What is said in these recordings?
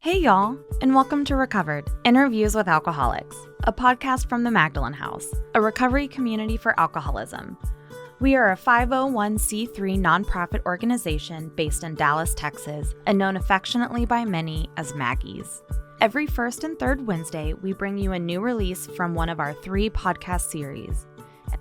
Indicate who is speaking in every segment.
Speaker 1: Hey y'all, and welcome to Recovered, Interviews with Alcoholics, a podcast from the Magdalen House, a recovery community for alcoholism. We are a 501c3 nonprofit organization based in Dallas, Texas, and known affectionately by many as Maggies. Every first and third Wednesday, we bring you a new release from one of our 3 podcast series.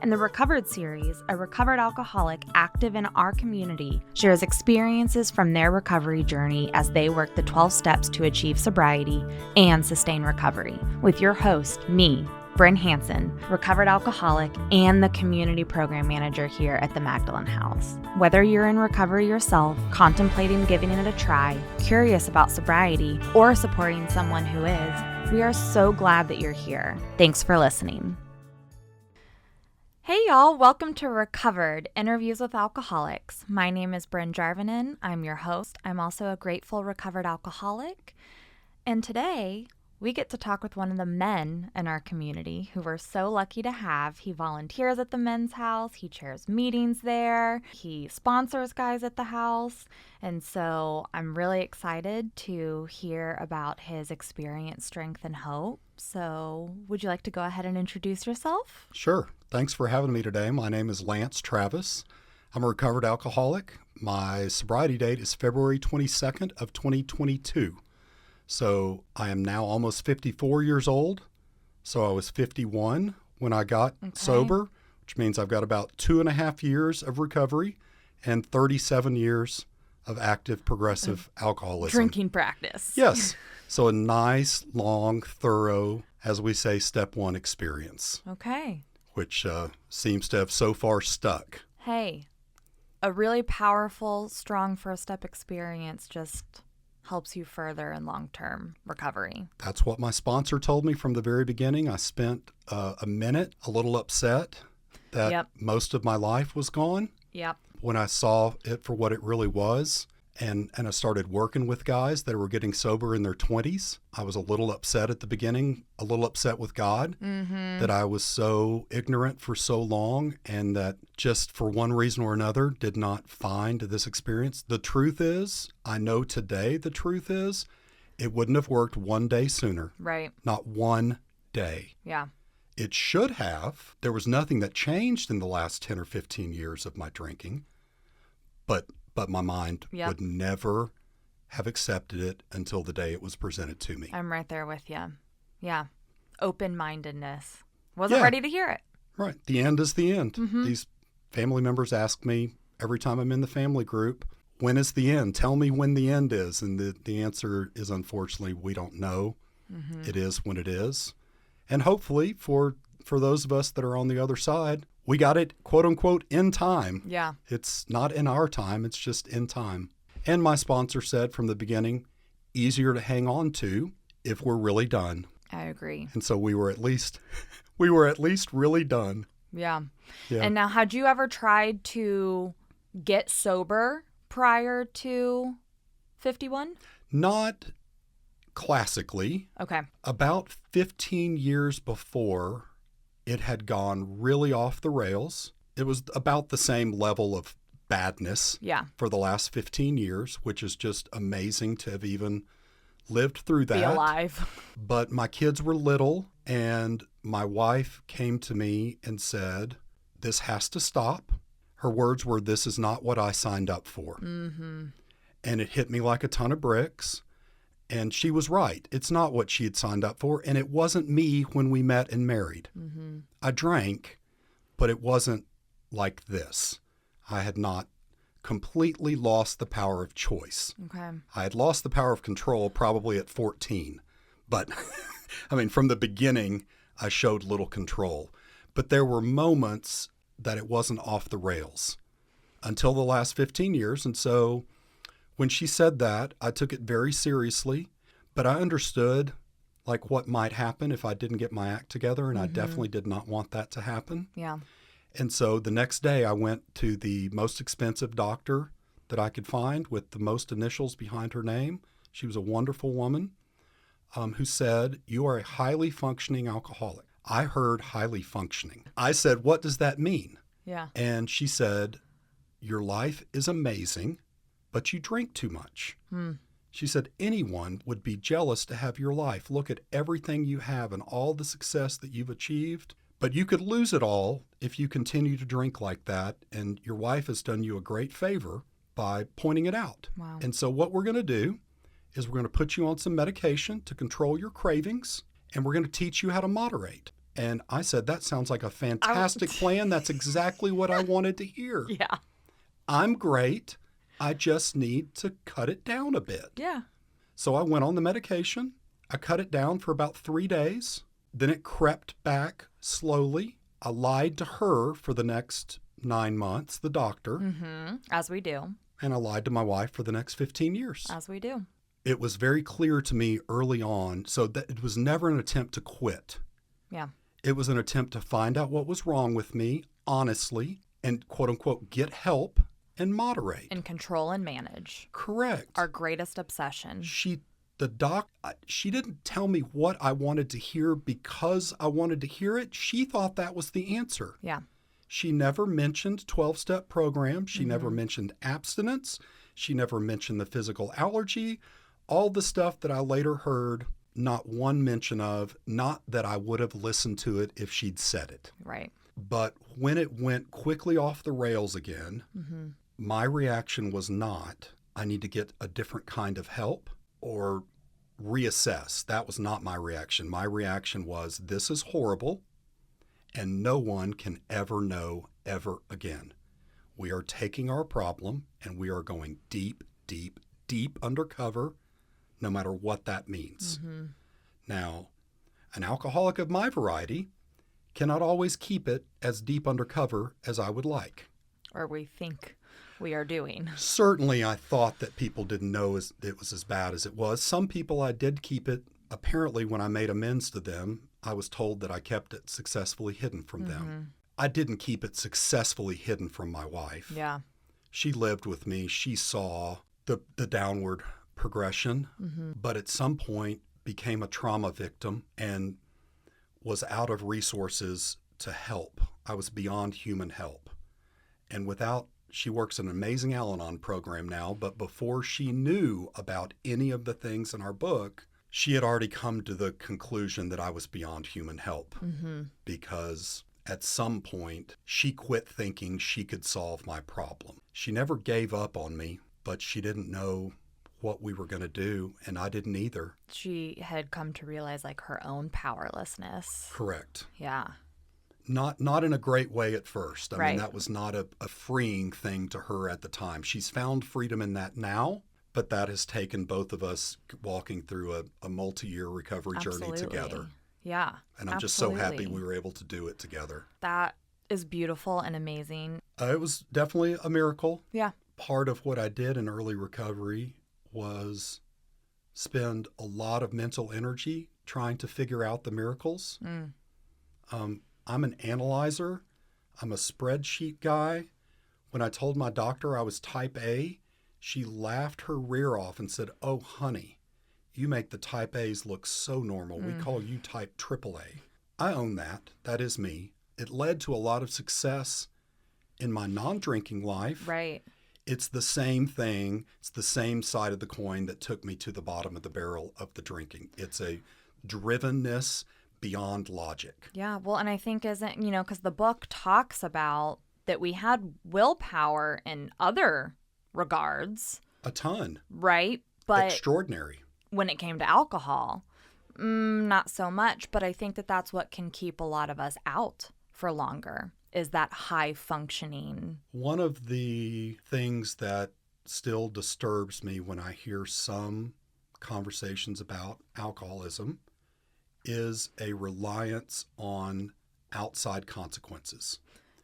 Speaker 1: In the Recovered series, a recovered alcoholic active in our community shares experiences from their recovery journey as they work the 12 steps to achieve sobriety and sustain recovery, with your host, me, Bryn Hansen, recovered alcoholic and the community program manager here at the Magdalen House. Whether you're in recovery yourself, contemplating giving it a try, curious about sobriety, or supporting someone who is, we are so glad that you're here. Thanks for listening. Hey y'all, welcome to Recovered, Interviews with Alcoholics. My name is Bryn Jarvinen. I'm your host. I'm also a grateful recovered alcoholic. And today, we get to talk with one of the men in our community who we're so lucky to have. He volunteers at the men's house. He chairs meetings there. He sponsors guys at the house. And so I'm really excited to hear about his experience, strength, and hope. So would you like to go ahead and introduce yourself?
Speaker 2: Sure. Thanks for having me today. My name is Lance Travis. I'm a recovered alcoholic. My sobriety date is February 22nd of 2022. So I am now almost 54 years old. So I was 51 when I got sober, which means I've got about 2.5 years of recovery and 37 years of active progressive alcoholism.
Speaker 1: Drinking practice.
Speaker 2: Yes. So a nice, long, thorough, as we say, step 1 experience.
Speaker 1: Okay.
Speaker 2: Which seems to have so far stuck.
Speaker 1: Hey, a really powerful, strong first step experience just helps you further in long-term recovery.
Speaker 2: That's what my sponsor told me from the very beginning. I spent a minute a little upset that most of my life was gone.
Speaker 1: Yep.
Speaker 2: When I saw it for what it really was, and I started working with guys that were getting sober in their 20s, I was a little upset at the beginning, a little upset with God that I was so ignorant for so long and that just for one reason or another did not find this experience. The truth is, I know today the truth is, it wouldn't have worked one day sooner.
Speaker 1: Right.
Speaker 2: Not one day.
Speaker 1: Yeah.
Speaker 2: It should have. There was nothing that changed in the last 10 or 15 years of my drinking, but my mind would never have accepted it until the day it was presented to me.
Speaker 1: I'm right there with you. Yeah. Open-mindedness. Wasn't ready to hear it.
Speaker 2: Right. The end is the end.
Speaker 1: Mm-hmm.
Speaker 2: These family members ask me every time I'm in the family group, when is the end? Tell me when the end is. And the answer is, unfortunately, we don't know. Mm-hmm. It is when it is. And hopefully for those of us that are on the other side, we got it, quote unquote, in time.
Speaker 1: Yeah.
Speaker 2: It's not in our time. It's just in time. And my sponsor said from the beginning, easier to hang on to if we're really done.
Speaker 1: I agree.
Speaker 2: And so we were at least really done.
Speaker 1: Yeah. And now, had you ever tried to get sober prior to 51?
Speaker 2: Not classically.
Speaker 1: Okay.
Speaker 2: About 15 years before, it had gone really off the rails. It was about the same level of badness for the last 15 years, which is just amazing to have even lived through that.
Speaker 1: Be alive.
Speaker 2: But my kids were little, and my wife came to me and said, this has to stop. Her words were, this is not what I signed up for. Mm-hmm. And it hit me like a ton of bricks. And she was right. It's not what she had signed up for. And it wasn't me when we met and married. Mm-hmm. I drank, but it wasn't like this. I had not completely lost the power of choice. Okay. I had lost the power of control probably at 14. But, I mean, from the beginning, I showed little control. But there were moments that it wasn't off the rails until the last 15 years. And so when she said that, I took it very seriously, but I understood like what might happen if I didn't get my act together, and I definitely did not want that to happen. Yeah. And so the next day I went to the most expensive doctor that I could find with the most initials behind her name. She was a wonderful woman who said, you are a highly functioning alcoholic. I heard highly functioning. I said, what does that mean? Yeah. And she said, your life is amazing, but you drink too much. She said, anyone would be jealous to have your life. Look at everything you have and all the success that you've achieved. But you could lose it all if you continue to drink like that. And your wife has done you a great favor by pointing it out.
Speaker 1: Wow.
Speaker 2: And so what we're going to do is we're going to put you on some medication to control your cravings, and we're going to teach you how to moderate. And I said, that sounds like a fantastic plan. That's exactly what I wanted to hear.
Speaker 1: Yeah.
Speaker 2: I'm great. I just need to cut it down a bit.
Speaker 1: Yeah.
Speaker 2: So I went on the medication. I cut it down for about 3 days. Then it crept back slowly. I lied to her for the next 9 months, the doctor.
Speaker 1: Mm-hmm. As we do.
Speaker 2: And I lied to my wife for the next 15 years.
Speaker 1: As we do.
Speaker 2: It was very clear to me early on, so that it was never an attempt to quit.
Speaker 1: Yeah.
Speaker 2: It was an attempt to find out what was wrong with me, honestly, and quote unquote, get help and moderate.
Speaker 1: And control and manage.
Speaker 2: Correct.
Speaker 1: Our greatest obsession.
Speaker 2: She didn't tell me what I wanted to hear because I wanted to hear it. She thought that was the answer.
Speaker 1: Yeah.
Speaker 2: She never mentioned 12-step program. She never mentioned abstinence. She never mentioned the physical allergy. All the stuff that I later heard, not one mention of, not that I would have listened to it if she'd said it.
Speaker 1: Right.
Speaker 2: But when it went quickly off the rails again, my reaction was not, I need to get a different kind of help or reassess. That was not my reaction. My reaction was, this is horrible, and no one can ever know ever again. We are taking our problem and we are going deep, deep, deep undercover, no matter what that means. Now, an alcoholic of my variety cannot always keep it as deep undercover as I would like.
Speaker 1: Or we think we are doing.
Speaker 2: Certainly, I thought that people didn't know it was as bad as it was. Some people I did keep it. Apparently, when I made amends to them, I was told that I kept it successfully hidden from them. I didn't keep it successfully hidden from my wife.
Speaker 1: Yeah.
Speaker 2: She lived with me. She saw the downward progression, but at some point became a trauma victim and was out of resources to help. I was beyond human help. And she works an amazing Al-Anon program now, but before she knew about any of the things in our book, she had already come to the conclusion that I was beyond human help because at some point she quit thinking she could solve my problem. She never gave up on me, but she didn't know what we were going to do, and I didn't either.
Speaker 1: She had come to realize like her own powerlessness.
Speaker 2: Correct.
Speaker 1: Yeah.
Speaker 2: Not in a great way at first. I
Speaker 1: Right.
Speaker 2: mean, that was not a freeing thing to her at the time. She's found freedom in that now, but that has taken both of us walking through a multi-year recovery journey together.
Speaker 1: Yeah.
Speaker 2: And I'm just so happy we were able to do it together.
Speaker 1: That is beautiful and amazing.
Speaker 2: It was definitely a miracle.
Speaker 1: Yeah.
Speaker 2: Part of what I did in early recovery was spend a lot of mental energy trying to figure out the miracles. I'm an analyzer. I'm a spreadsheet guy. When I told my doctor I was type A, she laughed her rear off and said, "Oh, honey, you make the type A's look so normal. We call you type AAA." I own that. That is me. It led to a lot of success in my non-drinking life.
Speaker 1: Right.
Speaker 2: It's the same thing. It's the same side of the coin that took me to the bottom of the barrel of the drinking. It's a drivenness beyond logic.
Speaker 1: Yeah. Well, and I think because the book talks about that we had willpower in other regards.
Speaker 2: A ton.
Speaker 1: Right. But
Speaker 2: extraordinary. When
Speaker 1: it came to alcohol, not so much. But I think that that's what can keep a lot of us out for longer, is that high functioning.
Speaker 2: One of the things that still disturbs me when I hear some conversations about alcoholism is a reliance on outside consequences.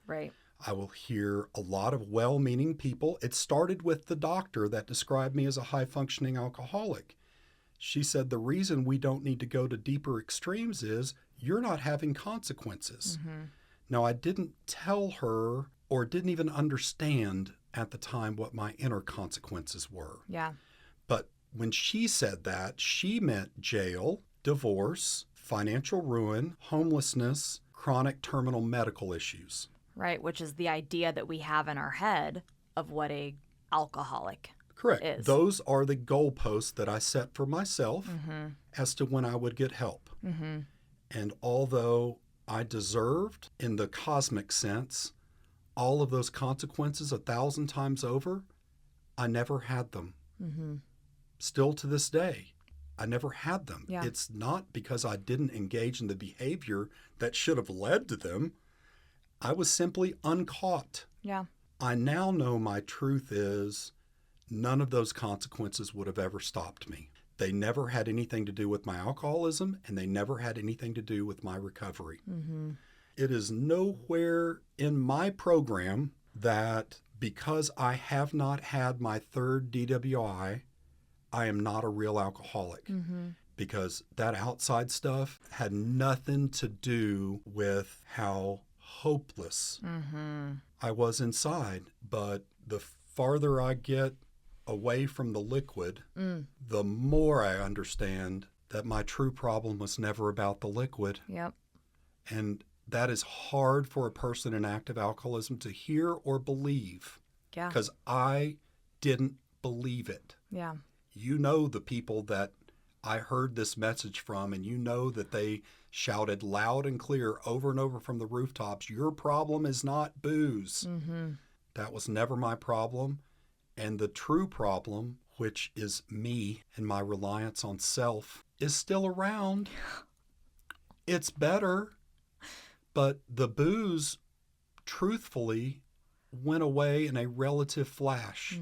Speaker 1: Right.
Speaker 2: I will hear a lot of well-meaning people. It started with the doctor that described me as a high-functioning alcoholic. She said the reason we don't need to go to deeper extremes is you're not having consequences. Now, I didn't tell her or didn't even understand at the time what my inner consequences were.
Speaker 1: Yeah.
Speaker 2: But when she said that, she meant jail, divorce, financial ruin, homelessness, chronic terminal medical issues.
Speaker 1: Right, which is the idea that we have in our head of what a alcoholic
Speaker 2: Correct.
Speaker 1: is.
Speaker 2: Those are the goalposts that I set for myself as to when I would get help. And although I deserved, in the cosmic sense, all of those consequences 1,000 times over, I never had them. Still to this day, I never had them.
Speaker 1: Yeah.
Speaker 2: It's not because I didn't engage in the behavior that should have led to them. I was simply uncaught.
Speaker 1: Yeah.
Speaker 2: I now know my truth is none of those consequences would have ever stopped me. They never had anything to do with my alcoholism, and they never had anything to do with my recovery. It is nowhere in my program that because I have not had my third DWI, I am not a real alcoholic. Because that outside stuff had nothing to do with how hopeless I was inside. But the farther I get away from the liquid, the more I understand that my true problem was never about the liquid.
Speaker 1: Yep.
Speaker 2: And that is hard for a person in active alcoholism to hear or believe.
Speaker 1: Yeah.
Speaker 2: Because I didn't believe it.
Speaker 1: Yeah.
Speaker 2: You know the people that I heard this message from, and you know that they shouted loud and clear over and over from the rooftops, your problem is not booze. That was never my problem. And the true problem, which is me and my reliance on self, is still around. It's better. But the booze, truthfully, went away in a relative flash.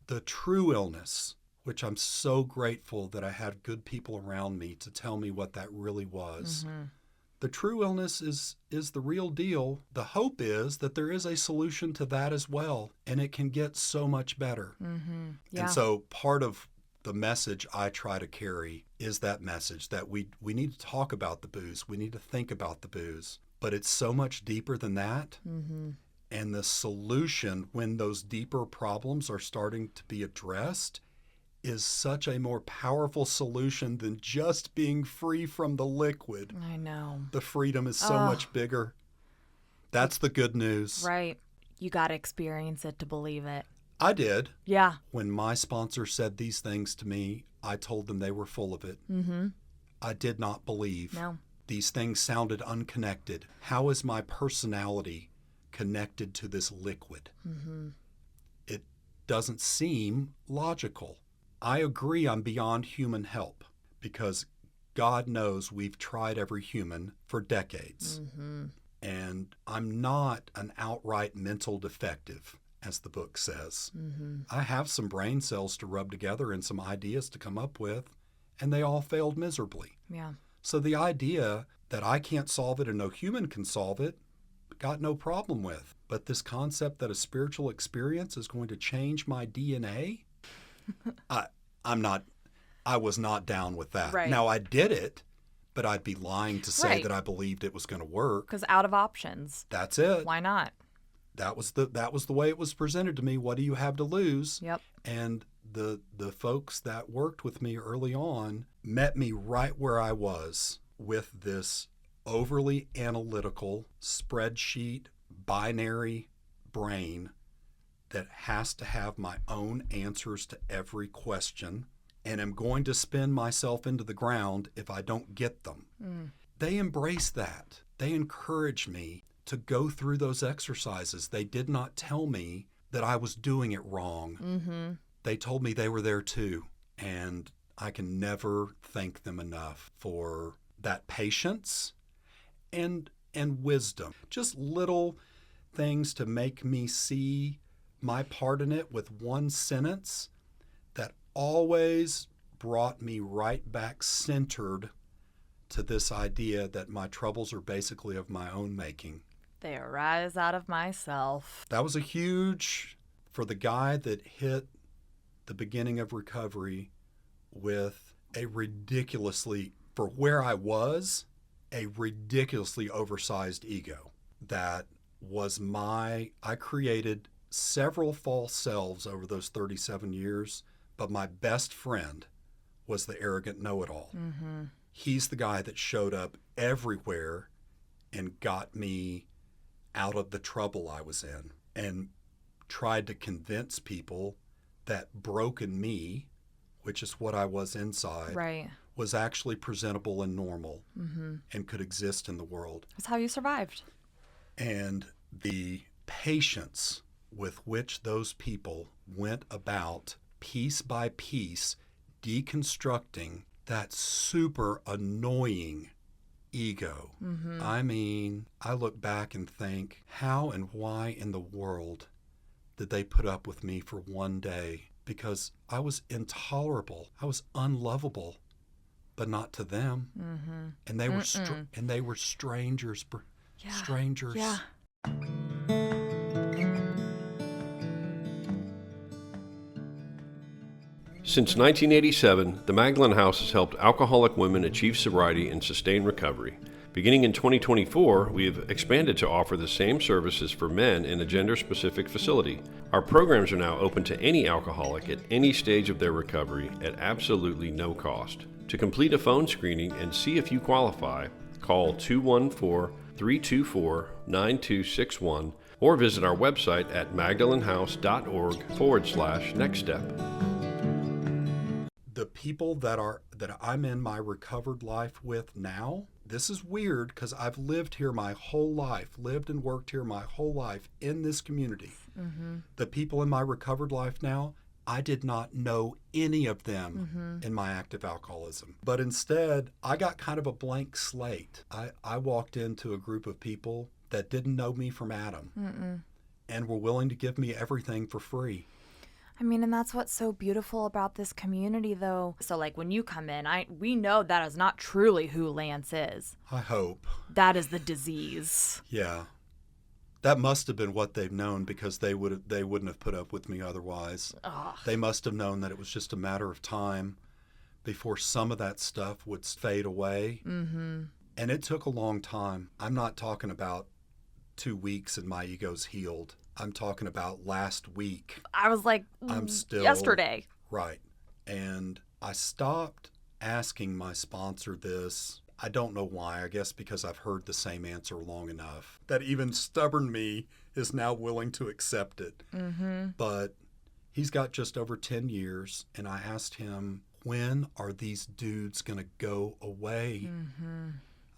Speaker 2: The true illness, which I'm so grateful that I had good people around me to tell me what that really was. The true illness is the real deal. The hope is that there is a solution to that as well, and it can get so much better.
Speaker 1: Yeah.
Speaker 2: And so part of the message I try to carry is that message that we need to talk about the booze. We need to think about the booze. But it's so much deeper than that. And the solution, when those deeper problems are starting to be addressed, is such a more powerful solution than just being free from the liquid.
Speaker 1: I know.
Speaker 2: The freedom is so much bigger. That's the good news.
Speaker 1: Right. You got to experience it to believe it.
Speaker 2: I did.
Speaker 1: Yeah.
Speaker 2: When my sponsor said these things to me, I told them they were full of it. I did not believe.
Speaker 1: No.
Speaker 2: These things sounded unconnected. How is my personality connected to this liquid? It doesn't seem logical. I agree I'm beyond human help because God knows we've tried every human for decades. And I'm not an outright mental defective, as the book says. I have some brain cells to rub together and some ideas to come up with, and they all failed miserably.
Speaker 1: Yeah.
Speaker 2: So the idea that I can't solve it and no human can solve it, got no problem with. But this concept that a spiritual experience is going to change my DNA, I was not down with that.
Speaker 1: Right.
Speaker 2: Now I did it, but I'd be lying to say
Speaker 1: Right.
Speaker 2: that I believed it was going to work.
Speaker 1: Because out of options.
Speaker 2: That's it.
Speaker 1: Why not?
Speaker 2: That was the way it was presented to me. What do you have to lose?
Speaker 1: Yep.
Speaker 2: And the folks that worked with me early on met me right where I was with this overly analytical spreadsheet binary brain that has to have my own answers to every question and am going to spin myself into the ground if I don't get them. They embraced that. They encouraged me to go through those exercises. They did not tell me that I was doing it wrong. They told me they were there too. And I can never thank them enough for that patience and wisdom. Just little things to make me see my part in it with one sentence that always brought me right back centered to this idea that my troubles are basically of my own making.
Speaker 1: They arise out of myself.
Speaker 2: That was a huge, for the guy that hit the beginning of recovery with a ridiculously, for where I was, a ridiculously oversized ego. That was I created several false selves over those 37 years, but my best friend was the arrogant know-it-all. He's the guy that showed up everywhere and got me out of the trouble I was in and tried to convince people that broken me, which is what I was inside,
Speaker 1: Right.
Speaker 2: was actually presentable and normal and could exist in the world.
Speaker 1: That's how you survived.
Speaker 2: And the patience with which those people went about piece by piece deconstructing that super annoying ego. I mean, I look back and think, how and why in the world did they put up with me for one day? Because I was intolerable. I was unlovable, but not to them. And they were strangers. Strangers.
Speaker 1: Yeah.
Speaker 3: Since 1987, the Magdalen House has helped alcoholic women achieve sobriety and sustain recovery. Beginning in 2024, we have expanded to offer the same services for men in a gender-specific facility. Our programs are now open to any alcoholic at any stage of their recovery at absolutely no cost. To complete a phone screening and see if you qualify, call 214-324-9261 or visit our website at magdalenhouse.org/nextstep.
Speaker 2: The people that I'm in my recovered life with now, this is weird because I've lived here my whole life, lived and worked here my whole life in this community. The people in my recovered life now, I did not know any of them in my active alcoholism. But instead, I got kind of a blank slate. I walked into a group of people that didn't know me from Adam and were willing to give me everything for free.
Speaker 1: I mean, and that's what's so beautiful about this community, though. So, like, when you come in, we know that is not truly who Lance is.
Speaker 2: I hope.
Speaker 1: That is the disease.
Speaker 2: Yeah. That must have been what they've known, because they wouldn't have put up with me otherwise.
Speaker 1: Ugh.
Speaker 2: They must have known that it was just a matter of time before some of that stuff would fade away. And it took a long time. I'm not talking about 2 weeks and my ego's healed. I'm talking about last week.
Speaker 1: I was like,
Speaker 2: I'm still
Speaker 1: yesterday.
Speaker 2: Right. And I stopped asking my sponsor this. I don't know why. I guess because I've heard the same answer long enough that even stubborn me is now willing to accept it. But he's got just over 10 years, and I asked him, when are these dudes going to go away?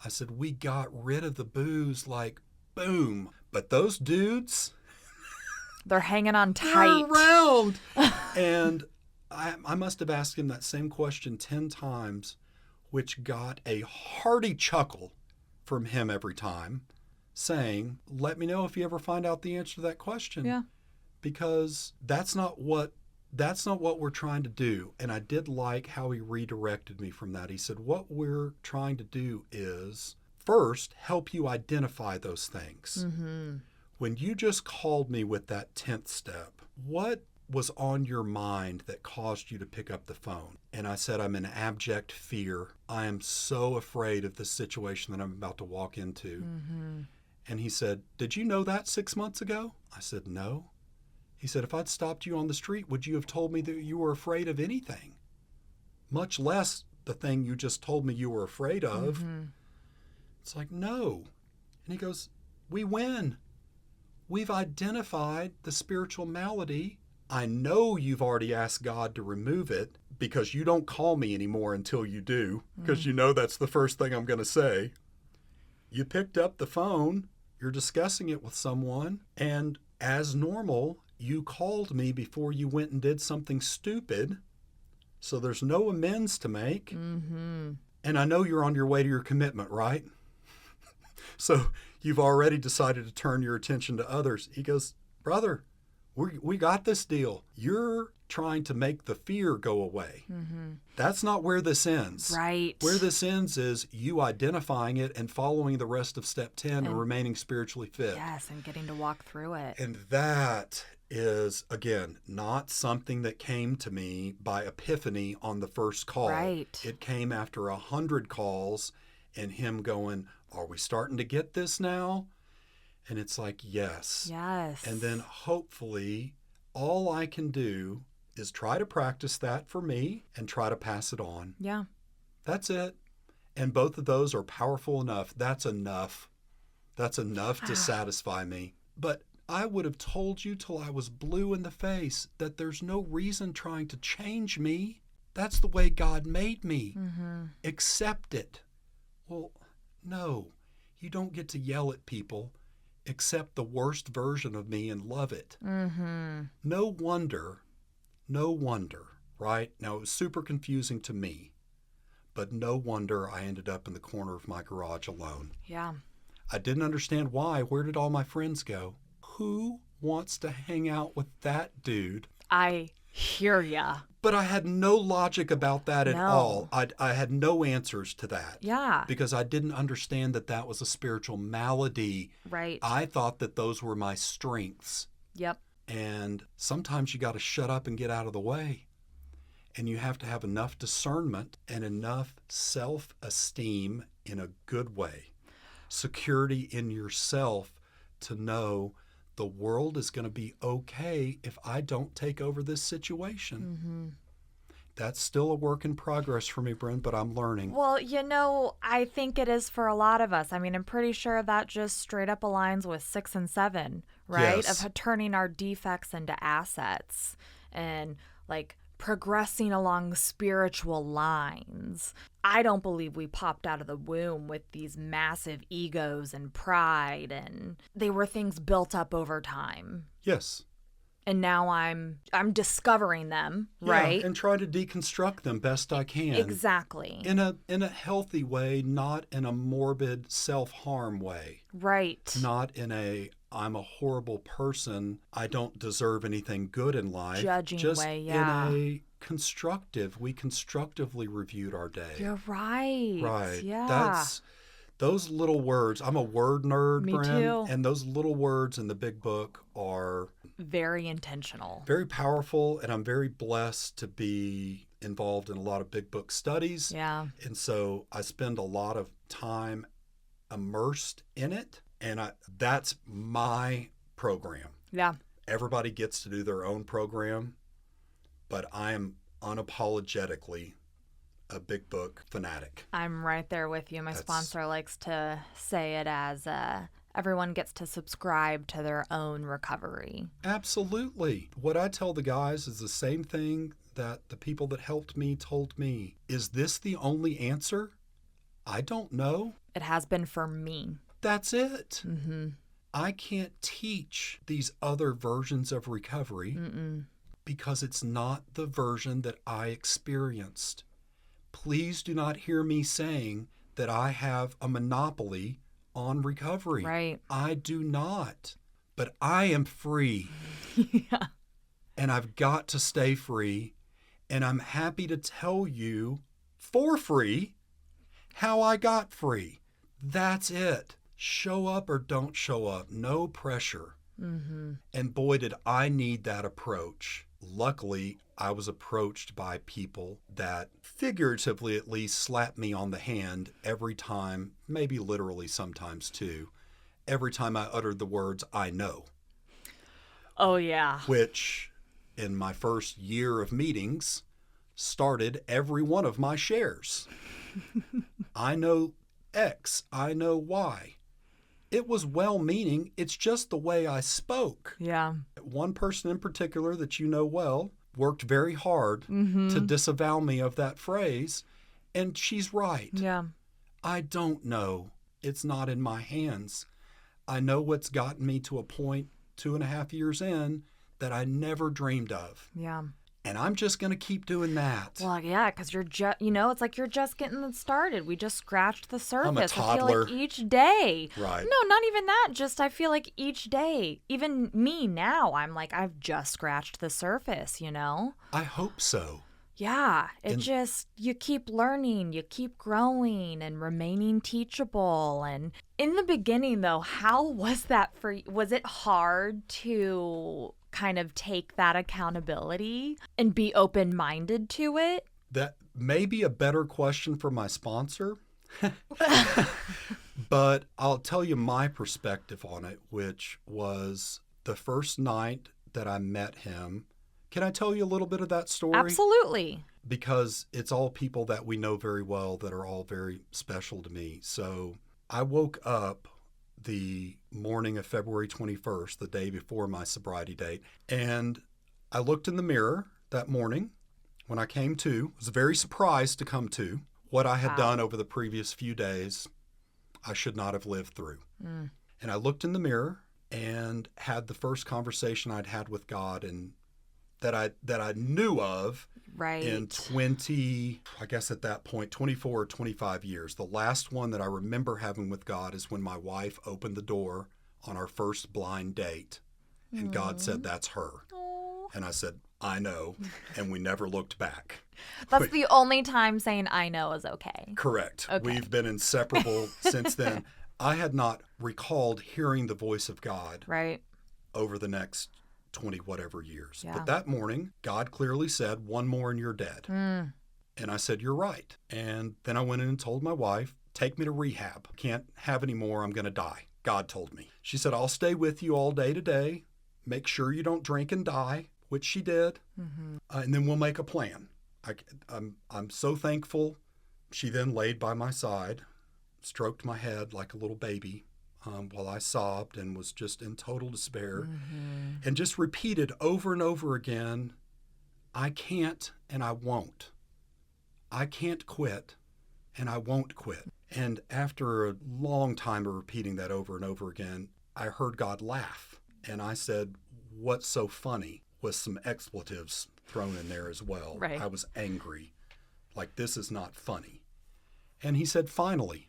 Speaker 2: I said, we got rid of the booze, like, boom. But those dudes,
Speaker 1: They're hanging on
Speaker 2: they're
Speaker 1: tight.
Speaker 2: around. And I must have asked him that same question 10 times, which got a hearty chuckle from him every time, saying, let me know if you ever find out the answer to that question.
Speaker 1: Yeah.
Speaker 2: Because that's not what we're trying to do. And I did like how he redirected me from that. He said, what we're trying to do is first help you identify those things. When you just called me with that 10th step, what was on your mind that caused you to pick up the phone? And I said, I'm in abject fear. I am so afraid of the situation that I'm about to walk into. And he said, did you know that 6 months ago? I said, no. He said, if I'd stopped you on the street, would you have told me that you were afraid of anything? Much less the thing you just told me you were afraid of. It's like, no. And he goes, we win. We've identified the spiritual malady. I know you've already asked God to remove it, because you don't call me anymore until you do, because you know that's the first thing I'm going to say. You picked up the phone, you're discussing it with someone, and as normal, you called me before you went and did something stupid, so there's no amends to make. And I know you're on your way to your commitment, right? So you've already decided to turn your attention to others. He goes, brother, we got this deal. You're trying to make the fear go away. That's not where this ends.
Speaker 1: Right.
Speaker 2: Where this ends is you identifying it and following the rest of step 10 and remaining spiritually fit.
Speaker 1: Yes, and getting to walk through it.
Speaker 2: And that is, again, not something that came to me by epiphany on the first call.
Speaker 1: Right.
Speaker 2: It came after 100 calls and him going, are we starting to get this now? And it's like, yes.
Speaker 1: Yes.
Speaker 2: And then hopefully all I can do is try to practice that for me and try to pass it on.
Speaker 1: Yeah.
Speaker 2: That's it. And both of those are powerful enough. That's enough. That's enough to satisfy me. But I would have told you till I was blue in the face that there's no reason trying to change me. That's the way God made me. Accept it. Well, no, you don't get to yell at people. Accept the worst version of me and love it. No wonder, right? Now, it was super confusing to me, but no wonder I ended up in the corner of my garage alone.
Speaker 1: Yeah.
Speaker 2: I didn't understand why. Where did all my friends go? Who wants to hang out with that dude?
Speaker 1: I hear ya.
Speaker 2: But I had no logic about that at
Speaker 1: No.
Speaker 2: all. I had no answers to that.
Speaker 1: Yeah.
Speaker 2: Because I didn't understand that that was a spiritual malady.
Speaker 1: Right.
Speaker 2: I thought that those were my strengths.
Speaker 1: Yep.
Speaker 2: And sometimes you got to shut up and get out of the way. And you have to have enough discernment and enough self-esteem in a good way. Security in yourself to know the world is going to be okay if I don't take over this situation. That's still a work in progress for me, Bryn, but I'm learning.
Speaker 1: Well, I think it is for a lot of us. I mean, I'm pretty sure that just straight up aligns with 6 and 7, right?
Speaker 2: Yes.
Speaker 1: Of turning our defects into assets and like progressing along spiritual lines. I don't believe we popped out of the womb with these massive egos and pride, and they were things built up over time.
Speaker 2: Yes.
Speaker 1: And now I'm discovering them, right?
Speaker 2: Yeah, and trying to deconstruct them best I can.
Speaker 1: Exactly.
Speaker 2: In a healthy way, not in a morbid self-harm way.
Speaker 1: Right.
Speaker 2: Not in a I'm a horrible person, I don't deserve anything good in life.
Speaker 1: Judging
Speaker 2: just
Speaker 1: way, yeah.
Speaker 2: in a constructive, we constructively reviewed our day.
Speaker 1: You're right.
Speaker 2: Right.
Speaker 1: Yeah.
Speaker 2: That's those little words. I'm a word nerd,
Speaker 1: Me
Speaker 2: Bren,
Speaker 1: too.
Speaker 2: and those little words in the big book are
Speaker 1: very intentional.
Speaker 2: very powerful, and I'm very blessed to be involved in a lot of big book studies.
Speaker 1: Yeah.
Speaker 2: And so I spend a lot of time immersed in it, and that's my program.
Speaker 1: Yeah.
Speaker 2: Everybody gets to do their own program, but I am unapologetically a big book fanatic.
Speaker 1: I'm right there with you. My sponsor likes to say it as everyone gets to subscribe to their own recovery.
Speaker 2: Absolutely. What I tell the guys is the same thing that the people that helped me told me. Is this the only answer? I don't know.
Speaker 1: It has been for me.
Speaker 2: That's it.
Speaker 1: Mm-hmm.
Speaker 2: I can't teach these other versions of recovery because it's not the version that I experienced. Please do not hear me saying that I have a monopoly on recovery.
Speaker 1: Right.
Speaker 2: I do not. But I am free.
Speaker 1: Yeah.
Speaker 2: And I've got to stay free. And I'm happy to tell you for free how I got free. That's it. Show up or don't show up. No pressure.
Speaker 1: Mm-hmm.
Speaker 2: And boy, did I need that approach. Luckily, I was approached by people that figuratively at least slapped me on the hand every time, maybe literally sometimes too, every time I uttered the words, I know.
Speaker 1: Oh, yeah.
Speaker 2: Which, in my first year of meetings, started every one of my shares. I know X, I know Y. It was well-meaning. It's just the way I spoke.
Speaker 1: Yeah.
Speaker 2: One person in particular that you know well worked very hard to disavow me of that phrase, and she's right.
Speaker 1: Yeah.
Speaker 2: I don't know. It's not in my hands. I know what's gotten me to a point 2.5 years in that I never dreamed of.
Speaker 1: Yeah.
Speaker 2: And I'm just going to keep doing that.
Speaker 1: Well, yeah, because you're just, it's like you're just getting started. We just scratched the surface.
Speaker 2: I'm a toddler.
Speaker 1: I feel like each day.
Speaker 2: Right.
Speaker 1: No, not even that. Just I feel like each day, even me now, I'm like, I've just scratched the surface,
Speaker 2: I hope so.
Speaker 1: Yeah. You keep learning, you keep growing and remaining teachable. And in the beginning, though, how was that for you? Was it hard to kind of take that accountability and be open-minded to it?
Speaker 2: That may be a better question for my sponsor, but I'll tell you my perspective on it, which was the first night that I met him. Can I tell you a little bit of that story?
Speaker 1: Absolutely.
Speaker 2: Because it's all people that we know very well that are all very special to me. So I woke up the morning of February 21st, the day before my sobriety date. And I looked in the mirror that morning when I came to. Was very surprised to come to. What I had done over the previous few days, I should not have lived through. And I looked in the mirror and had the first conversation I'd had with God, and that I knew of in 20, I guess at that point, 24 or 25 years. The last one that I remember having with God is when my wife opened the door on our first blind date, and God said, "That's her." And I said, "I know," and we never looked back.
Speaker 1: That's the only time saying "I know" is okay.
Speaker 2: Correct.
Speaker 1: Okay.
Speaker 2: We've been inseparable since then. I had not recalled hearing the voice of God over the next 20 whatever years.
Speaker 1: Yeah.
Speaker 2: But that morning, God clearly said, "One more and you're dead." And I said, "You're right." And then I went in and told my wife, "Take me to rehab. Can't have any more. I'm going to die." God told me. She said, "I'll stay with you all day today. Make sure you don't drink and die," which she did. And then we'll make a plan. I'm so thankful. She then laid by my side, stroked my head like a little baby while I sobbed and was just in total despair, and just repeated over and over again, "I can't and I won't. I can't quit and I won't quit." And after a long time of repeating that over and over again, I heard God laugh. And I said, "What's so funny?" with some expletives thrown in there as well. I was angry. Like, this is not funny. And he said, finally,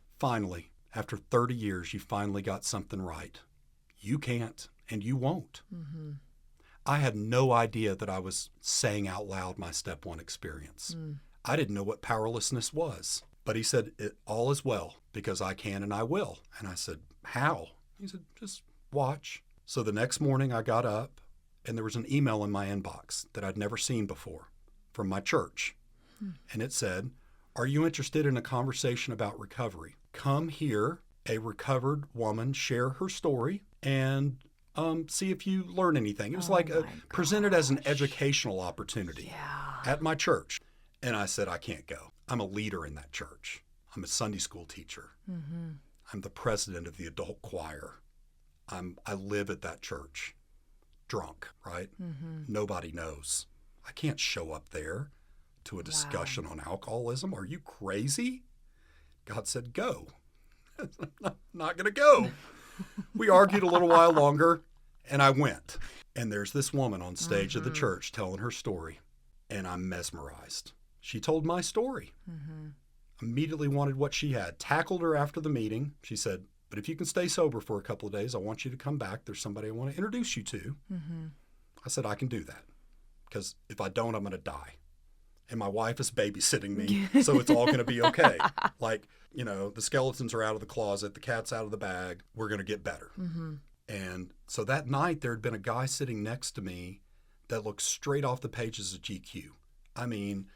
Speaker 2: after 30 years, you finally got something right. You can't and you won't. I had no idea that I was saying out loud my step one experience. I didn't know what powerlessness was. But he said, "All is well, because I can and I will." And I said, "How?" He said, "Just watch." So the next morning I got up, and there was an email in my inbox that I'd never seen before from my church. And it said, "Are you interested in a conversation about recovery? Come hear a recovered woman share her story and see if you learn anything." It was presented as an educational opportunity at my church. And I said, "I can't go. I'm a leader in that church. I'm a Sunday school teacher. I'm the president of the adult choir. I live at that church. Drunk, right? Nobody knows. I can't show up there to a discussion on alcoholism. Are you crazy?" God said, "Go." I'm not going to go. We argued a little while longer, and I went. And there's this woman on stage of the church telling her story, and I'm mesmerized. She told my story. Immediately wanted what she had. Tackled her after the meeting. She said, "But if you can stay sober for a couple of days, I want you to come back. There's somebody I want to introduce you to." I said, "I can do that, because if I don't, I'm going to die. And my wife is babysitting me, so it's all going to be okay. Like, the skeletons are out of the closet, the cat's out of the bag. We're going to get better." And so that night, there had been a guy sitting next to me that looked straight off the pages of GQ. I mean,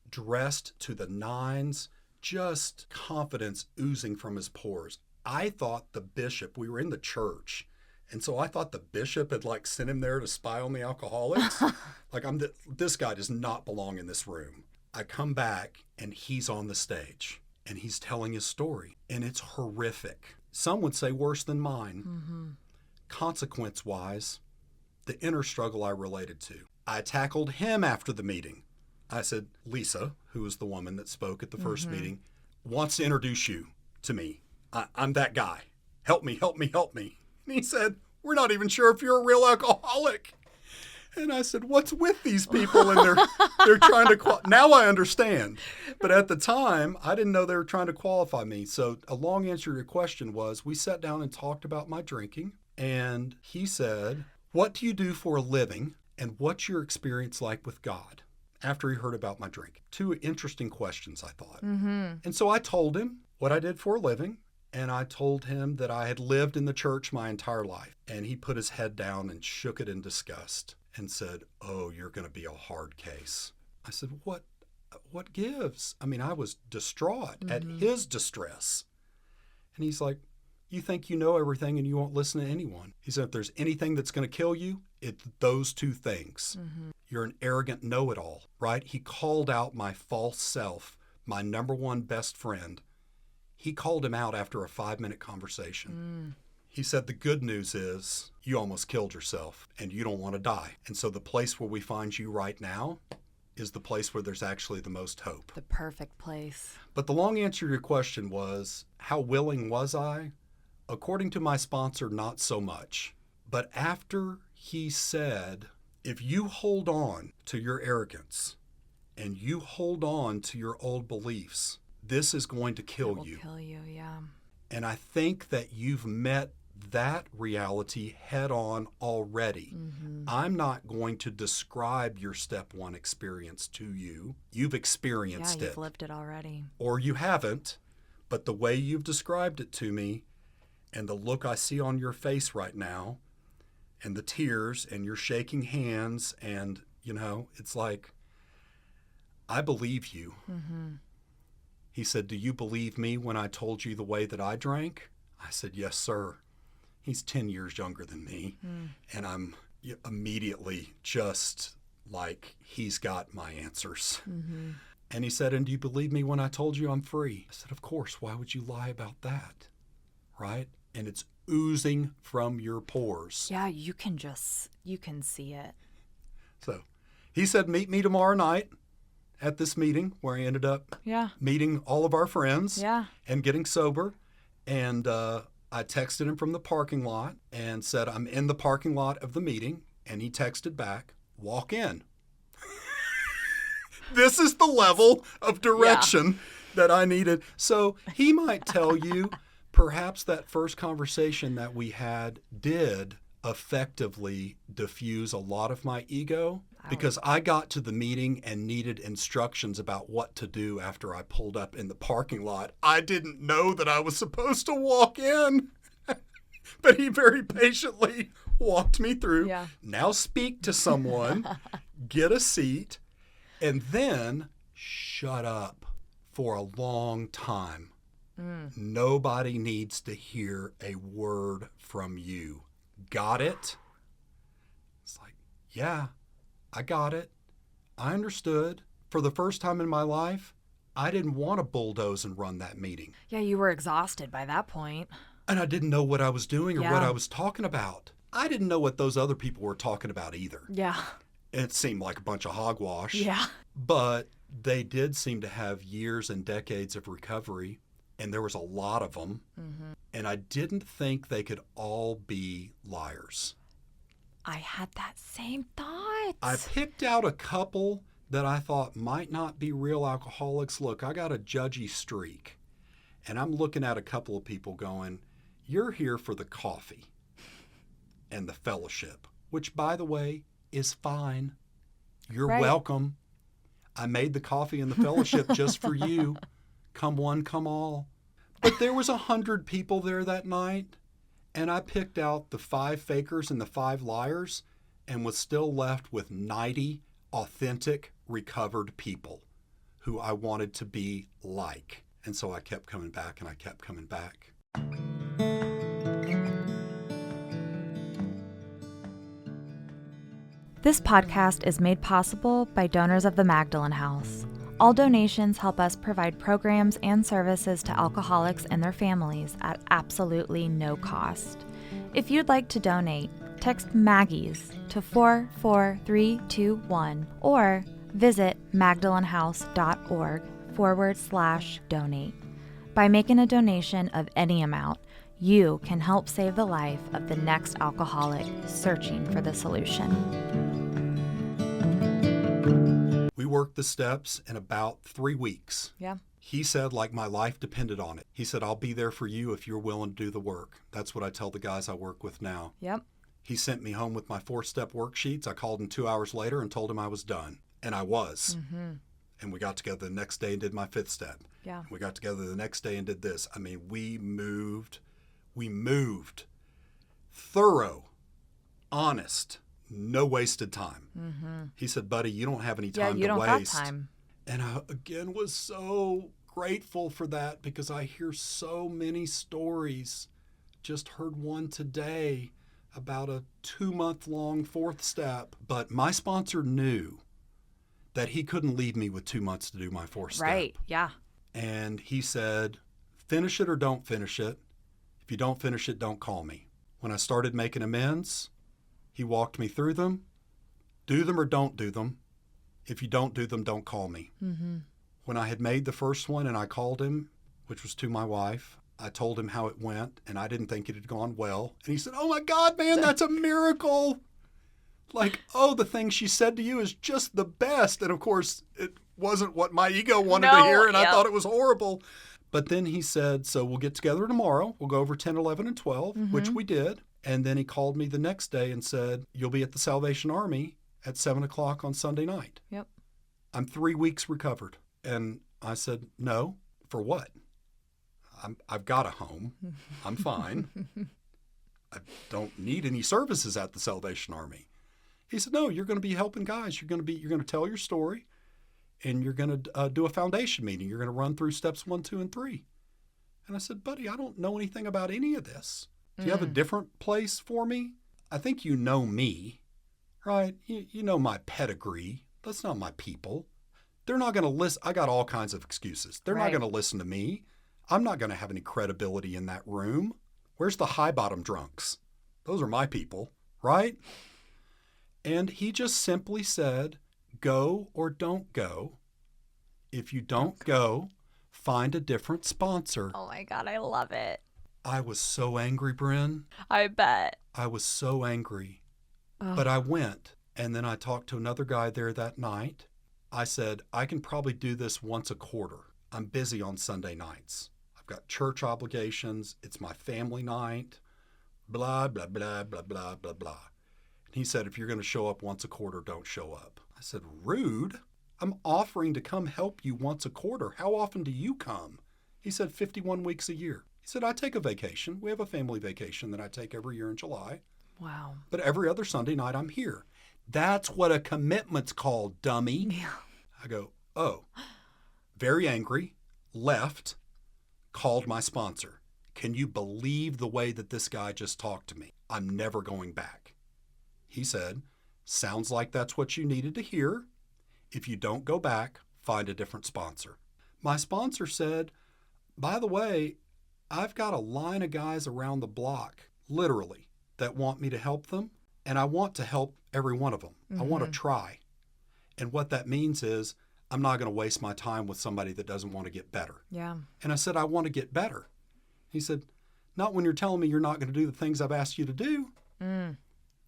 Speaker 2: dressed to the nines, just confidence oozing from his pores. I thought the bishop, we were in the church, and so I thought the bishop had sent him there to spy on the alcoholics. This guy does not belong in this room. I come back and he's on the stage and he's telling his story, and it's horrific. Some would say worse than mine. Consequence-wise, the inner struggle I related to. I tackled him after the meeting. I said, "Lisa," who was the woman that spoke at the first meeting, "wants to introduce you to me. I'm that guy. Help me, help me, help me." And he said, "We're not even sure if you're a real alcoholic." And I said, "What's with these people?" And they're trying to now I understand. But at the time, I didn't know they were trying to qualify me. So a long answer to your question was, we sat down and talked about my drinking. And he said, "What do you do for a living? And what's your experience like with God?" After he heard about my drink. Two interesting questions, I thought. And so I told him what I did for a living. And I told him that I had lived in the church my entire life. And he put his head down and shook it in disgust and said, "Oh, you're going to be a hard case." I said, What gives? I mean, I was distraught at his distress. And he's like, "You think you know everything and you won't listen to anyone." He said, "If there's anything that's going to kill you, it's those two things. You're an arrogant know-it-all," right? He called out my false self, my number one best friend. He called him out after a 5-minute conversation. He said, the good news is you almost killed yourself and you don't want to die. And so the place where we find you right now is the place where there's actually the most hope.
Speaker 1: The perfect place.
Speaker 2: But the long answer to your question was, how willing was I? According to my sponsor, not so much. But after he said, if you hold on to your arrogance and you hold on to your old beliefs, this is going to kill you.
Speaker 1: It will kill you, yeah.
Speaker 2: And I think that you've met that reality head on already.
Speaker 1: Mm-hmm.
Speaker 2: I'm not going to describe your step one experience to you. You've experienced
Speaker 1: You've lived it already.
Speaker 2: Or you haven't, but the way you've described it to me and the look I see on your face right now and the tears and you're shaking hands and, it's like, I believe you.
Speaker 1: Mm-hmm.
Speaker 2: He said, do you believe me when I told you the way that I drank? I said, yes, sir. He's 10 years younger than me. And I'm immediately just like, he's got my answers.
Speaker 1: Mm-hmm.
Speaker 2: And he said, and do you believe me when I told you I'm free? I said, of course. Why would you lie about that? Right? And it's oozing from your pores.
Speaker 1: Yeah, you can see it.
Speaker 2: So he said, meet me tomorrow night at this meeting where I ended up meeting all of our friends and getting sober. And I texted him from the parking lot and said, I'm in the parking lot of the meeting. And he texted back, walk in. This is the level of direction that I needed. So he might tell you, perhaps that first conversation that we had did effectively diffuse a lot of my ego, because I got to the meeting and needed instructions about what to do after I pulled up in the parking lot. I didn't know that I was supposed to walk in, but he very patiently walked me through.
Speaker 1: Yeah.
Speaker 2: Now speak to someone, get a seat, and then shut up for a long time. Nobody needs to hear a word from you. Got it? It's like, yeah, I got it. I understood. For the first time in my life, I didn't want to bulldoze and run that meeting.
Speaker 1: Yeah, you were exhausted by that point.
Speaker 2: And I didn't know what I was doing or what I was talking about. I didn't know what those other people were talking about either.
Speaker 1: Yeah.
Speaker 2: It seemed like a bunch of hogwash.
Speaker 1: Yeah.
Speaker 2: But they did seem to have years and decades of recovery, and there was a lot of them. Mm-hmm. And I didn't think they could all be liars.
Speaker 1: I had that same thought.
Speaker 2: I picked out a couple that I thought might not be real alcoholics. Look, I got a judgy streak, and I'm looking at a couple of people going, you're here for the coffee and the fellowship, which, by the way, is fine. You're welcome. I made the coffee and the fellowship just for you. Come one, come all. But there was 100 people there that night, and I picked out the 5 fakers and the 5 liars and was still left with 90 authentic, recovered people who I wanted to be like. And so I kept coming back and I kept coming back.
Speaker 1: This podcast is made possible by donors of the Magdalen House. All donations help us provide programs and services to alcoholics and their families at absolutely no cost. If you'd like to donate, text Maggies to 44321 or visit magdalenhouse.org/donate. By making a donation of any amount, you can help save the life of the next alcoholic searching for the solution.
Speaker 2: We worked the steps in about 3 weeks.
Speaker 1: Yeah.
Speaker 2: He said, like, my life depended on it. He said, I'll be there for you if you're willing to do the work. That's what I tell the guys I work with now.
Speaker 1: Yep.
Speaker 2: He sent me home with my 4-step worksheets. I called him 2 hours later and told him I was done. And I was.
Speaker 1: Mm-hmm.
Speaker 2: And we got together the next day and did my 5th step.
Speaker 1: Yeah.
Speaker 2: We got together the next day and did this. I mean, we moved. Thorough, honest, no wasted time.
Speaker 1: Mm-hmm.
Speaker 2: He said, buddy, you don't have any time to waste.
Speaker 1: Yeah, you don't got time.
Speaker 2: And I, again, was so grateful for that because I hear so many stories. Just heard one today about a 2-month-long 4th step. But my sponsor knew that he couldn't leave me with 2 months to do my 4th step.
Speaker 1: Right, yeah.
Speaker 2: And he said, finish it or don't finish it. If you don't finish it, don't call me. When I started making amends, he walked me through them. Do them or don't do them. If you don't do them, don't call me.
Speaker 1: Mm-hmm.
Speaker 2: When I had made the first one and I called him, which was to my wife, I told him how it went, and I didn't think it had gone well. And he said, "Oh my God, man, that's a miracle." Like, oh, the thing she said to you is just the best. And of course, it wasn't what my ego wanted to hear, and I thought it was horrible. But then he said, "So we'll get together tomorrow. We'll go over 10, 11, and 12, which we did. And then he called me the next day and said, "You'll be at the Salvation Army at 7 o'clock on Sunday night."
Speaker 1: Yep.
Speaker 2: I'm 3 weeks recovered. And I said, "No, for what? I've got a home. I'm fine. I don't need any services at the Salvation Army." He said, "No, you're going to be helping guys. You're going to tell your story, and you're going to do a foundation meeting. You're going to run through steps 1, 2, and 3. And I said, "Buddy, I don't know anything about any of this. Do you have a different place for me? I think you know me, right? You know my pedigree. That's not my people. They're not going to listen." I got all kinds of excuses. They're not going to listen to me. I'm not going to have any credibility in that room. Where's the high bottom drunks? Those are my people, right? And he just simply said, "Go or don't go. If you don't go, find a different sponsor."
Speaker 1: Oh my God, I love it.
Speaker 2: I was so angry, Bryn.
Speaker 1: I bet.
Speaker 2: I was so angry.
Speaker 1: Oh.
Speaker 2: But I went, and then I talked to another guy there that night. I said, "I can probably do this once a quarter. I'm busy on Sunday nights. I've got church obligations. It's my family night. Blah, blah, blah, blah, blah, blah, blah." And he said, "If you're going to show up once a quarter, don't show up." I said, "Rude. I'm offering to come help you once a quarter. How often do you come?" He said, 51 weeks a year. He said, "I take a vacation. We have a family vacation that I take every year in July.
Speaker 1: Wow.
Speaker 2: But every other Sunday night I'm here." That's what a commitment's called, dummy.
Speaker 1: Yeah.
Speaker 2: I go, "Oh." Very angry, left, called my sponsor. "Can you believe the way that this guy just talked to me? I'm never going back." He said, "Sounds like that's what you needed to hear. If you don't go back, find a different sponsor." My sponsor said, "By the way, I've got a line of guys around the block, literally, that want me to help them, and I want to help every one of them. I want to try. And what that means is I'm not going to waste my time with somebody that doesn't want to get better."
Speaker 1: Yeah.
Speaker 2: And I said, "I want to get better." He said, "Not when you're telling me you're not going to do the things I've asked you to do."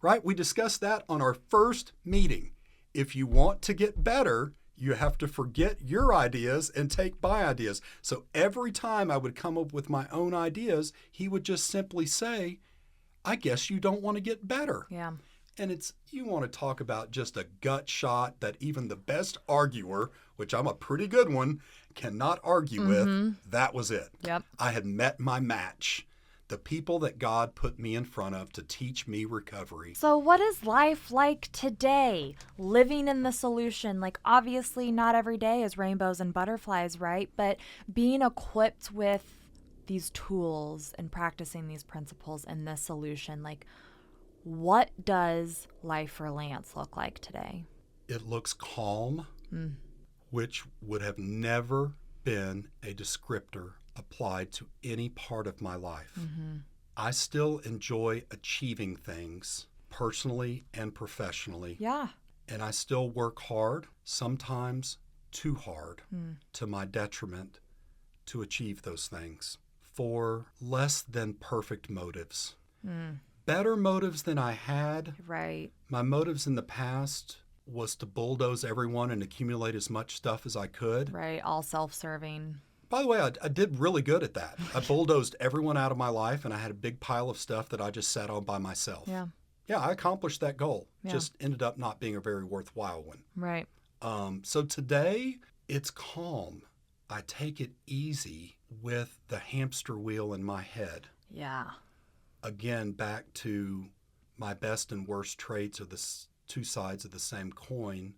Speaker 2: Right? We discussed that on our first meeting. If you want to get better, you have to forget your ideas and take my ideas. So every time I would come up with my own ideas, he would just simply say, "I guess you don't want to get better."
Speaker 1: Yeah.
Speaker 2: And you want to talk about just a gut shot that even the best arguer, which I'm a pretty good one, cannot argue with. That was it.
Speaker 1: Yep.
Speaker 2: I had met my match. The people that God put me in front of to teach me recovery.
Speaker 1: So what is life like today? Living in the solution. Like, obviously not every day is rainbows and butterflies, right? But being equipped with these tools and practicing these principles in this solution, like, what does life for Lance look like today?
Speaker 2: It looks calm, which would have never been a descriptor applied to any part of my life. I still enjoy achieving things personally and professionally.
Speaker 1: Yeah.
Speaker 2: And I still work hard, sometimes too hard, to my detriment, to achieve those things for less than perfect motives. Better motives than I had.
Speaker 1: Right.
Speaker 2: My motives in the past was to bulldoze everyone and accumulate as much stuff as I could.
Speaker 1: Right. All self-serving.
Speaker 2: By the way, I did really good at that. I bulldozed everyone out of my life, and I had a big pile of stuff that I just sat on by myself.
Speaker 1: Yeah.
Speaker 2: Yeah, I accomplished that goal.
Speaker 1: Yeah.
Speaker 2: Just ended up not being a very worthwhile one.
Speaker 1: Right.
Speaker 2: So today, it's calm. I take it easy with the hamster wheel in my head.
Speaker 1: Yeah.
Speaker 2: Again, back to my best and worst traits are the two sides of the same coin.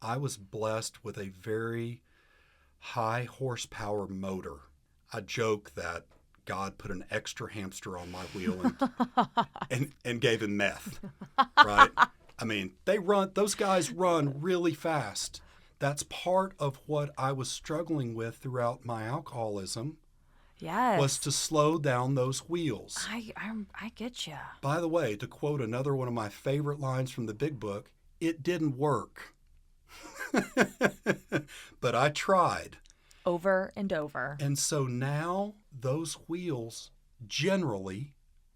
Speaker 2: I was blessed with a very high horsepower motor. I joke that God put an extra hamster on my wheel and gave him meth, right? I mean, those guys run really fast. That's part of what I was struggling with throughout my alcoholism.
Speaker 1: Yes.
Speaker 2: was to slow down those wheels.
Speaker 1: I get you.
Speaker 2: By the way, to quote another one of my favorite lines from the Big Book, it didn't work. But I tried.
Speaker 1: Over and over.
Speaker 2: And so now those wheels generally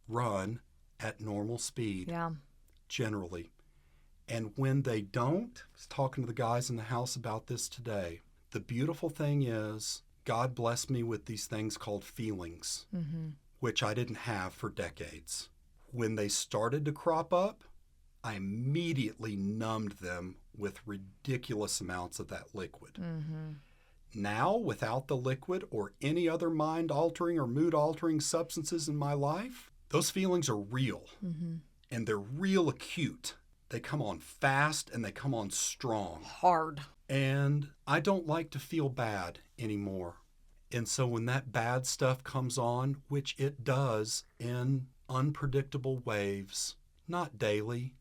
Speaker 2: run at normal speed.
Speaker 1: Yeah.
Speaker 2: Generally. And when they don't, I was talking to the guys in the house about this today. The beautiful thing is, God blessed me with these things called feelings, which I didn't have for decades. When they started to crop up, I immediately numbed them with ridiculous amounts of that liquid. Now, without the liquid or any other mind-altering or mood-altering substances in my life, those feelings are real. And they're real acute. They come on fast and they come on strong.
Speaker 1: Hard.
Speaker 2: And I don't like to feel bad anymore. And so when that bad stuff comes on, which it does in unpredictable waves, not daily,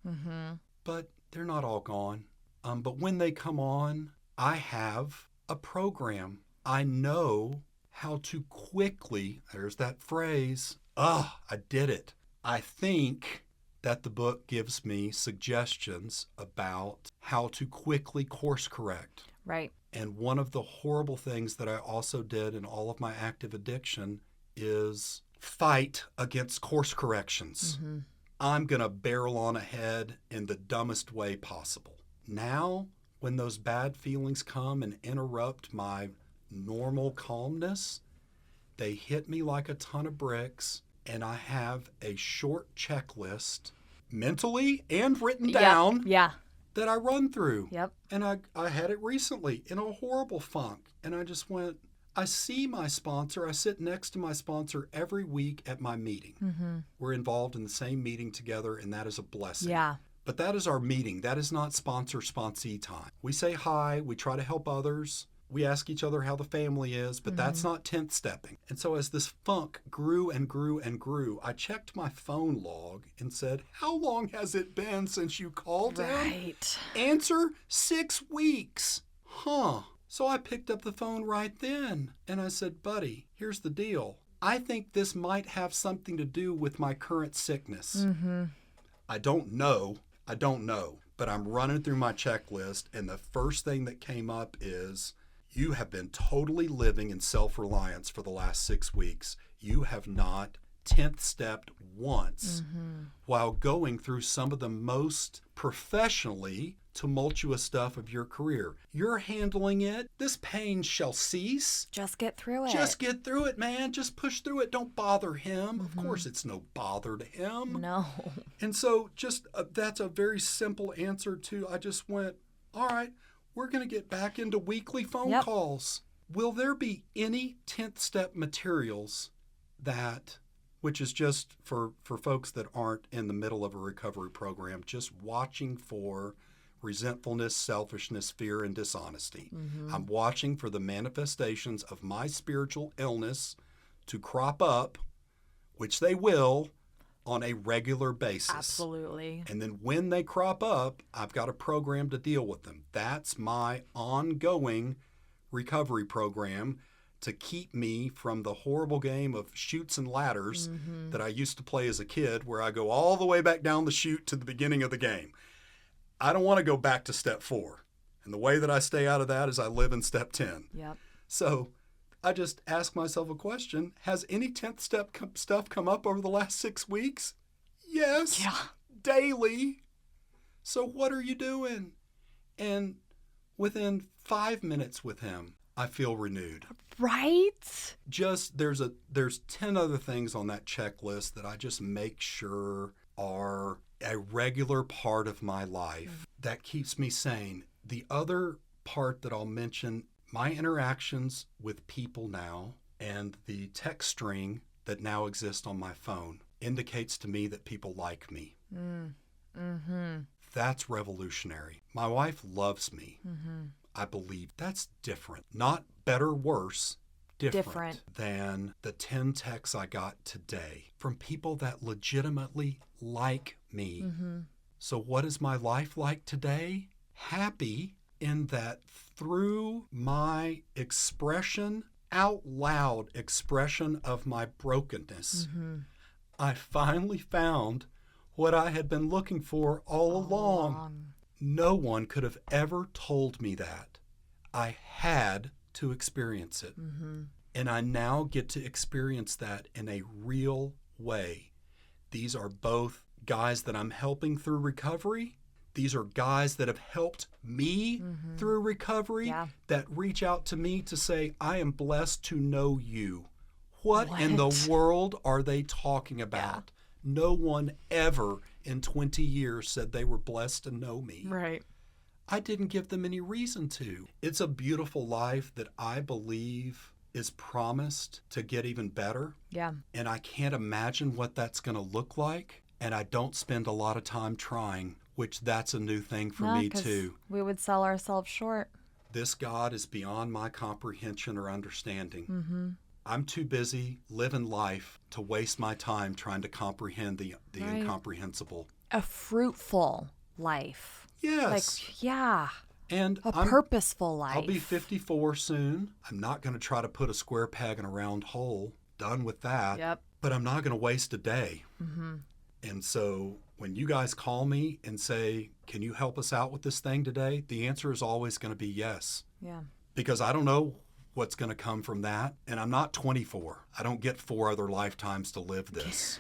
Speaker 2: but they're not all gone. But when they come on, I have a program. I know how to quickly, there's that phrase, I did it. I think that the book gives me suggestions about how to quickly course correct.
Speaker 1: Right.
Speaker 2: And one of the horrible things that I also did in all of my active addiction is fight against course corrections. I'm going to barrel on ahead in the dumbest way possible. Now, when those bad feelings come and interrupt my normal calmness, they hit me like a ton of bricks, and I have a short checklist, mentally and written down, that I run through. And I had it recently in a horrible funk, and I just went, I see my sponsor. I sit next to my sponsor every week at my meeting. We're involved in the same meeting together, and that is a blessing. But that is our meeting. That is not sponsor-sponsee time. We say hi. We try to help others. We ask each other how the family is, but that's not 10th stepping. And so as this funk grew and grew and grew, I checked my phone log and said, how long has it been since you called him? Answer, 6 weeks. So I picked up the phone right then and I said, buddy, here's the deal. I think this might have something to do with my current sickness. I don't know, but I'm running through my checklist, and the first thing that came up is, you have been totally living in self-reliance for the last 6 weeks. You have not 10th stepped once while going through some of the most professionally tumultuous stuff of your career. You're handling it. This pain shall cease.
Speaker 1: Just get through it.
Speaker 2: Just get through it, man. Just push through it. Don't bother him. Of course, it's no bother to him.
Speaker 1: No.
Speaker 2: And so just that's a very simple answer to, I just went, all right, we're going to get back into weekly phone calls. Will there be any 10th step materials that, which is just for folks that aren't in the middle of a recovery program, just watching for resentfulness, selfishness, fear, and dishonesty. I'm watching for the manifestations of my spiritual illness to crop up, which they will, on a regular basis.
Speaker 1: Absolutely.
Speaker 2: And then when they crop up, I've got a program to deal with them. That's my ongoing recovery program to keep me from the horrible game of chutes and ladders that I used to play as a kid, where I go all the way back down the chute to the beginning of the game. I don't want to go back to step 4. And the way that I stay out of that is I live in step 10. So I just ask myself a question. Has any 10th step stuff come up over the last 6 weeks? Yes. Daily. So what are you doing? And within 5 minutes with him, I feel renewed.
Speaker 1: Right?
Speaker 2: Just there's 10 other things on that checklist that I just make sure are a regular part of my life that keeps me sane. The other part that I'll mention, my interactions with people now and the text string that now exists on my phone indicates to me that people like me. That's revolutionary. My wife loves me. I believe that's different. Not better, worse. Different than the 10 texts I got today from people that legitimately like me. So what is my life like today? Happy in that through my expression out loud expression of my brokenness, I finally found what I had been looking for all along. No one could have ever told me that. I had to experience it. And I now get to experience that in a real way. These are both guys that I'm helping through recovery. These are guys that have helped me through recovery, that reach out to me to say, I am blessed to know you. What in the world are they talking about? No one ever in 20 years said they were blessed to know me.
Speaker 1: Right.
Speaker 2: I didn't give them any reason to. It's a beautiful life that I believe is promised to get even better.
Speaker 1: Yeah.
Speaker 2: And I can't imagine what that's going to look like. And I don't spend a lot of time trying, which that's a new thing for me too.
Speaker 1: We would sell ourselves short.
Speaker 2: This God is beyond my comprehension or understanding. I'm too busy living life to waste my time trying to comprehend the incomprehensible.
Speaker 1: A fruitful life.
Speaker 2: Yes. And
Speaker 1: a purposeful life.
Speaker 2: I'll be 54 soon. I'm not going to try to put a square peg in a round hole. Done with that.
Speaker 1: Yep.
Speaker 2: But I'm not going to waste a day. And so when you guys call me and say, can you help us out with this thing today? The answer is always going to be yes.
Speaker 1: Yeah.
Speaker 2: Because I don't know what's going to come from that. And I'm not 24. I don't get 4 other lifetimes to live this.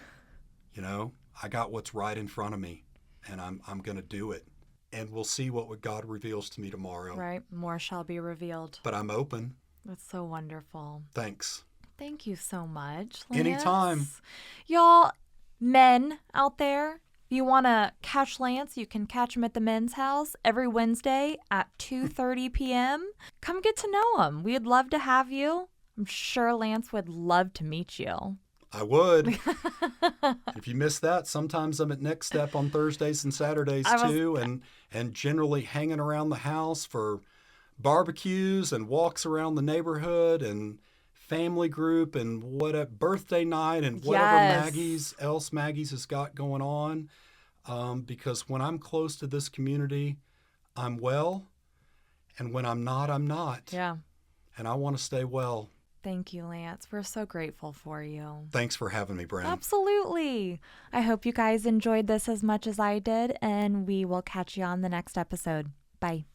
Speaker 2: You know, I got what's right in front of me, and I'm going to do it. And we'll see what God reveals to me tomorrow.
Speaker 1: Right. More shall be revealed.
Speaker 2: But I'm open.
Speaker 1: That's so wonderful.
Speaker 2: Thanks.
Speaker 1: Thank you so much, Lance.
Speaker 2: Anytime.
Speaker 1: Y'all, men out there, if you want to catch Lance, you can catch him at the men's house every Wednesday at 2:30 p.m. Come get to know him. We'd love to have you. I'm sure Lance would love to meet you.
Speaker 2: I would. If you miss that, sometimes I'm at Next Step on Thursdays and Saturdays too, and generally hanging around the house for barbecues and walks around the neighborhood and family group and birthday night and whatever Maggie's has got going on. Because when I'm close to this community, I'm well, and when I'm not, I'm not.
Speaker 1: Yeah.
Speaker 2: And I want to stay well.
Speaker 1: Thank you, Lance. We're so grateful for you.
Speaker 2: Thanks for having me, Bren.
Speaker 1: Absolutely. I hope you guys enjoyed this as much as I did, and we will catch you on the next episode. Bye.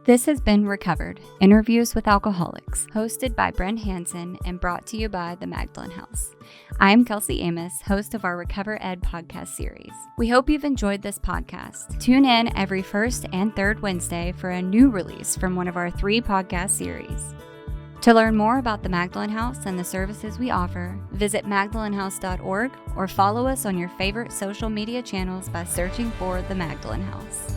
Speaker 4: This has been Recovered, Interviews with Alcoholics, hosted by Bren Hansen and brought to you by the Magdalen House. I'm Kelsey Amos, host of our Recover Ed podcast series. We hope you've enjoyed this podcast. Tune in every first and third Wednesday for a new release from one of our 3 podcast series. To learn more about the Magdalen House and the services we offer, visit magdalenhouse.org or follow us on your favorite social media channels by searching for the Magdalen House.